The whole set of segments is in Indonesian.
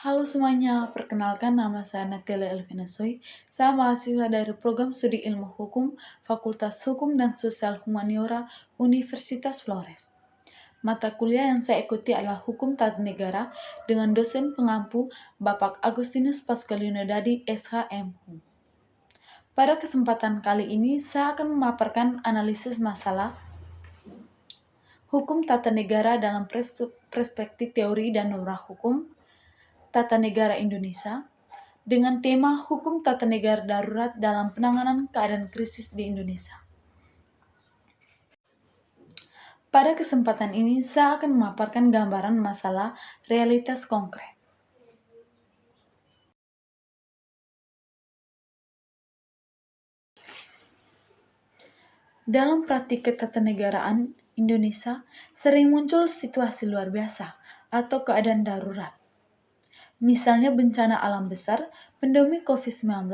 Halo semuanya, perkenalkan nama saya Natalia Elvina Soy. Saya mahasiswa dari Program Studi Ilmu Hukum, Fakultas Hukum dan Sosial Humaniora, Universitas Flores. Mata kuliah yang saya ikuti adalah Hukum Tata Negara dengan dosen pengampu Bapak Agustinus Pascalino-Dadi, SHM. Pada kesempatan kali ini, saya akan memaparkan analisis masalah hukum tata negara dalam perspektif teori dan norma hukum tata negara Indonesia dengan tema Hukum Tata Negara Darurat dalam Penanganan Keadaan Krisis di Indonesia. Pada kesempatan ini, saya akan memaparkan gambaran masalah realitas konkret. Dalam praktik ketatanegaraan Indonesia, sering muncul situasi luar biasa atau keadaan darurat. Misalnya bencana alam besar, pandemi COVID-19,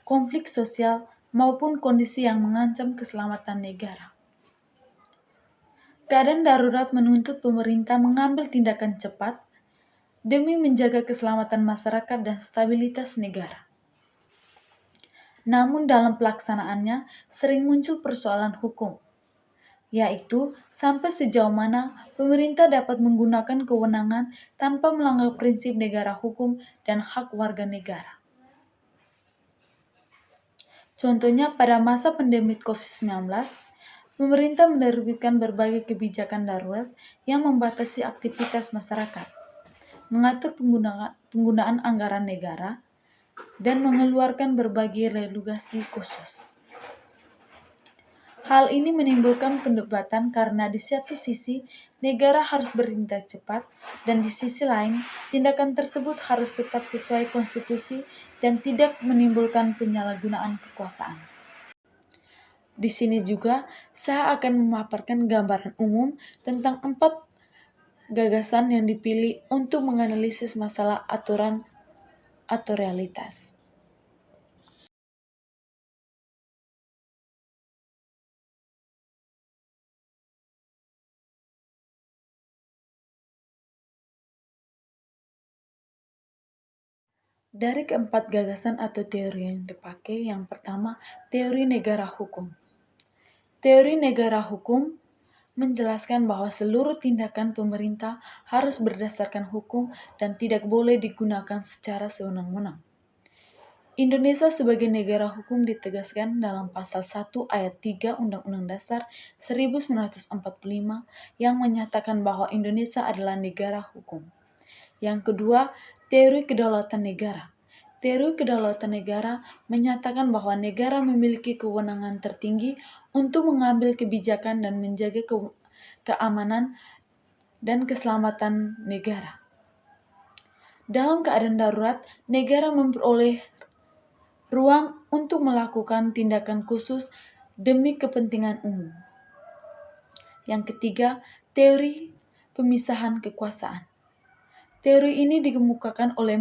konflik sosial, maupun kondisi yang mengancam keselamatan negara. Keadaan darurat menuntut pemerintah mengambil tindakan cepat demi menjaga keselamatan masyarakat dan stabilitas negara. Namun dalam pelaksanaannya sering muncul persoalan hukum, yaitu sampai sejauh mana pemerintah dapat menggunakan kewenangan tanpa melanggar prinsip negara hukum dan hak warga negara. Contohnya pada masa pandemi COVID-19, pemerintah menerbitkan berbagai kebijakan darurat yang membatasi aktivitas masyarakat, mengatur penggunaan anggaran negara, dan mengeluarkan berbagai regulasi khusus. Hal ini menimbulkan perdebatan karena di satu sisi negara harus bertindak cepat dan di sisi lain tindakan tersebut harus tetap sesuai konstitusi dan tidak menimbulkan penyalahgunaan kekuasaan. Di sini juga saya akan memaparkan gambaran umum tentang 4 gagasan yang dipilih untuk menganalisis masalah aturan atau realitas. Dari keempat gagasan atau teori yang dipakai, yang pertama, teori negara hukum. Teori negara hukum menjelaskan bahwa seluruh tindakan pemerintah harus berdasarkan hukum dan tidak boleh digunakan secara sewenang-wenang. Indonesia sebagai negara hukum ditegaskan dalam Pasal 1 Ayat 3 Undang-Undang Dasar 1945 yang menyatakan bahwa Indonesia adalah negara hukum. Yang kedua, teori kedaulatan negara. Teori kedaulatan negara menyatakan bahwa negara memiliki kewenangan tertinggi untuk mengambil kebijakan dan menjaga keamanan dan keselamatan negara. Dalam keadaan darurat, negara memperoleh ruang untuk melakukan tindakan khusus demi kepentingan umum. Yang ketiga, teori pemisahan kekuasaan. Teori ini dikemukakan oleh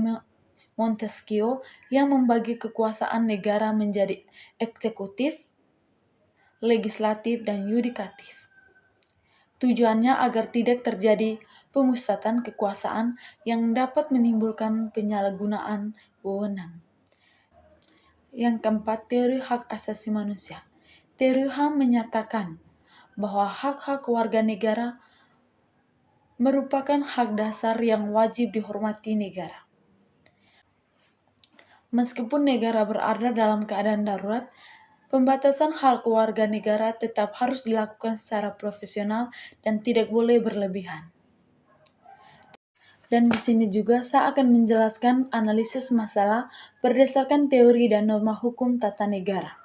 Montesquieu yang membagi kekuasaan negara menjadi eksekutif, legislatif, dan yudikatif. Tujuannya agar tidak terjadi pemusatan kekuasaan yang dapat menimbulkan penyalahgunaan wewenang. Yang keempat, teori hak asasi manusia. Teori HAM menyatakan bahwa hak-hak warga negara merupakan hak dasar yang wajib dihormati negara. Meskipun negara berada dalam keadaan darurat, pembatasan hak warga negara tetap harus dilakukan secara profesional dan tidak boleh berlebihan. Dan di sini juga saya akan menjelaskan analisis masalah berdasarkan teori dan norma hukum tata negara.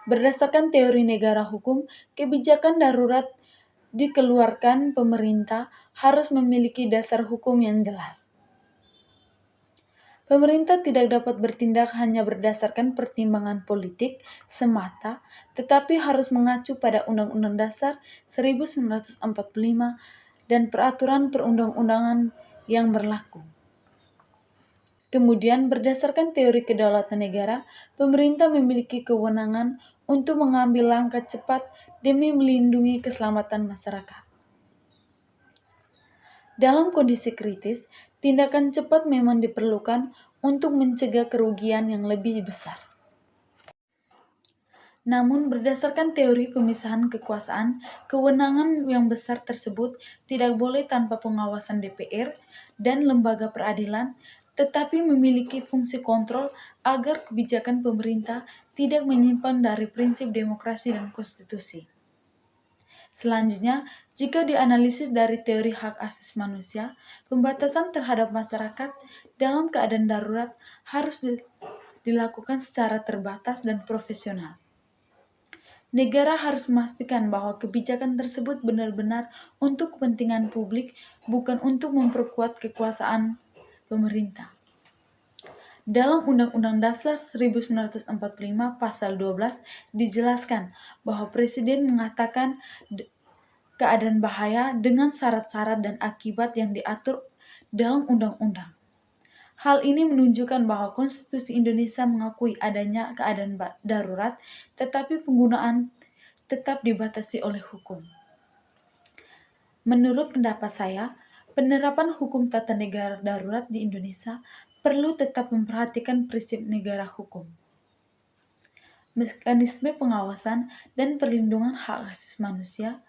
Berdasarkan teori negara hukum, kebijakan darurat dikeluarkan pemerintah harus memiliki dasar hukum yang jelas. Pemerintah tidak dapat bertindak hanya berdasarkan pertimbangan politik semata, tetapi harus mengacu pada Undang-Undang Dasar 1945 dan peraturan perundang-undangan yang berlaku. Kemudian, berdasarkan teori kedaulatan negara, pemerintah memiliki kewenangan untuk mengambil langkah cepat demi melindungi keselamatan masyarakat. Dalam kondisi kritis, tindakan cepat memang diperlukan untuk mencegah kerugian yang lebih besar. Namun, berdasarkan teori pemisahan kekuasaan, kewenangan yang besar tersebut tidak boleh tanpa pengawasan DPR dan lembaga peradilan, tetapi memiliki fungsi kontrol agar kebijakan pemerintah tidak menyimpang dari prinsip demokrasi dan konstitusi. Selanjutnya, jika dianalisis dari teori hak asasi manusia, pembatasan terhadap masyarakat dalam keadaan darurat harus dilakukan secara terbatas dan profesional. Negara harus memastikan bahwa kebijakan tersebut benar-benar untuk kepentingan publik, bukan untuk memperkuat kekuasaan pemerintah. Dalam Undang-Undang Dasar 1945 Pasal 12 dijelaskan bahwa Presiden mengatakan keadaan bahaya dengan syarat-syarat dan akibat yang diatur dalam undang-undang. Hal ini menunjukkan bahwa Konstitusi Indonesia mengakui adanya keadaan darurat, tetapi penggunaan tetap dibatasi oleh hukum. Menurut pendapat saya, penerapan hukum tata negara darurat di Indonesia perlu tetap memperhatikan prinsip negara hukum, mekanisme pengawasan dan perlindungan hak asasi manusia.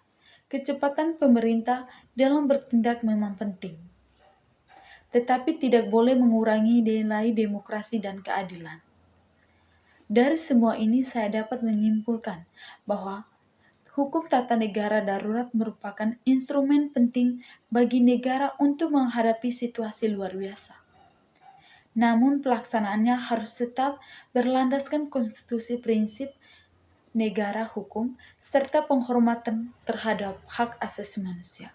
Kecepatan pemerintah dalam bertindak memang penting, tetapi tidak boleh mengurangi nilai demokrasi dan keadilan. Dari semua ini saya dapat menyimpulkan bahwa hukum tata negara darurat merupakan instrumen penting bagi negara untuk menghadapi situasi luar biasa. Namun pelaksanaannya harus tetap berlandaskan konstitusi, prinsip negara hukum, serta penghormatan terhadap hak asasi manusia.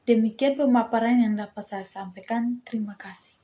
Demikian pemaparan yang dapat saya sampaikan. Terima kasih.